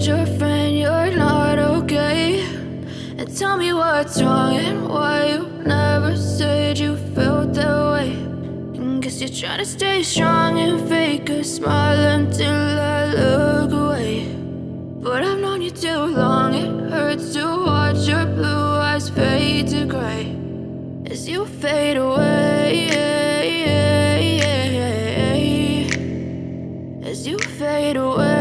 told your friend you're not okay? And tell me what's wrong and why you never said you felt that way. And guess you're trying to stay strong and fake a smile until I look away. But I've known you too long, it hurts to watch your blue eyes fade to gray as you fade away, as you fade away.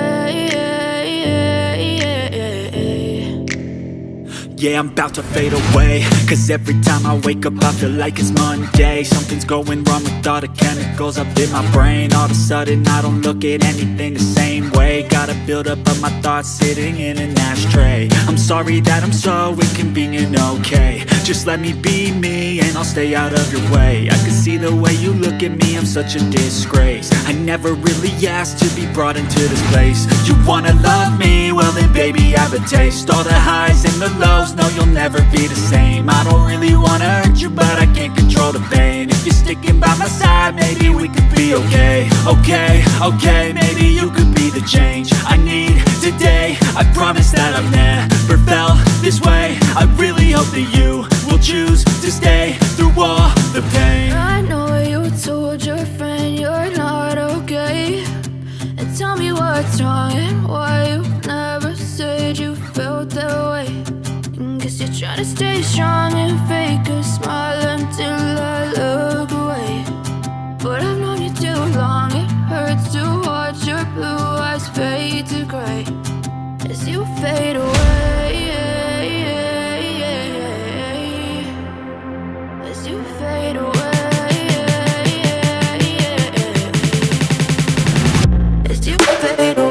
Yeah, I'm about to fade away, cause every time I wake up I feel like it's Monday. Something's going wrong with all the chemicals up in my brain. All of a sudden I don't look at anything the same way. Got a buildup of my thoughts sitting in an ashtray. I'm sorry that I'm so inconvenient, okay? Just let me be me and I'll stay out of your way. I can see the way you look at me, I'm such a disgrace. I never really asked to be brought into this place. You wanna love me? Well then baby have a taste. All the highs and the lows, no, you'll never be the same. I don't really wanna hurt you, but I can't control the pain. If you're sticking by my side, maybe we could be okay. Okay, maybe you could be the change I need today. I promise that I've never felt this way. I really hope that you will choose to stay through all the pain. I know you told your friend you're not okay. And tell me what's wrong and why you never said you felt that way. Guess you're trying to stay strong and fake a smile until I look away. But I've known you too long, it hurts to watch your blue eyes fade to gray as you fade away, as you fade away, as you fade away.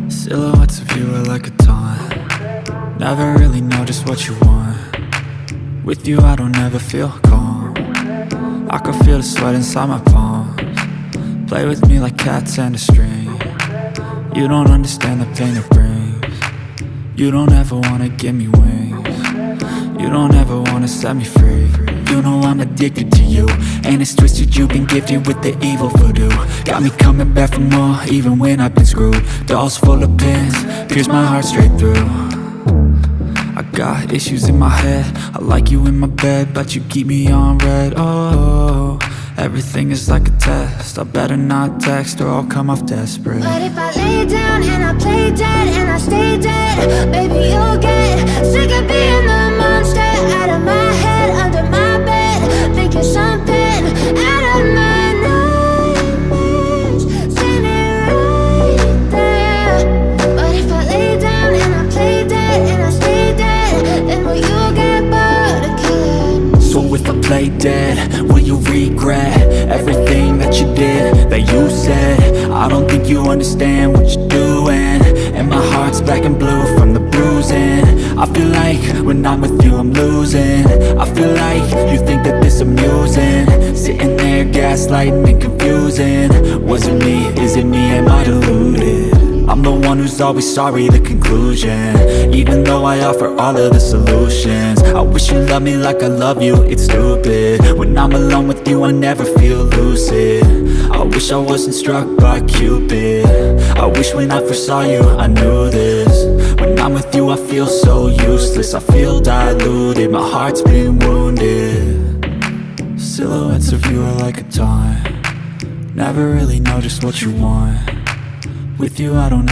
Silhouettes of you are like a taunt. Never really know just what you want. With you I don't ever feel calm. I can feel the sweat inside my palms. Play with me like cats and a string. You don't understand the pain it brings. You don't ever wanna give me wings. You don't ever wanna set me free. you know I'm addicted to you. And it's twisted, you've been gifted with the evil voodoo. Got me coming back for more, even when I've been screwed. Dolls full of pins, pierce my heart straight through. I got issues in my head, I like you in my bed, but you keep me on red. Oh, everything is like a test, I better not text or I'll come off desperate. But if I lay down and I play dead and I stay dead, baby, you'll get sick of being the monster out of my head, under my bed, thinking something out of my nightmares, standing right there. But if I lay down and I play dead and I stay dead, then will you get bored of killing? So if I play dead, will you regret everything that you did, that you said? I don't think you understand what you're doing, and my heart's black and blue from the bruising. I feel like when I'm with you I'm losing. I feel like you think that this amusing, sitting there gaslighting and confusing. Was it me? Is it me? Am I deluded? I'm the one who's always sorry, the conclusion, even though I offer all of the solutions. I wish you loved me like I love you, it's stupid. When I'm alone with you I never feel lucid. I wish I wasn't struck by Cupid. I wish when I first saw you I knew this. When I'm with you I feel so useless, I feel diluted, my heart's been wounded. Silhouettes of you are like a taunt, never really know just what you want. With you I don't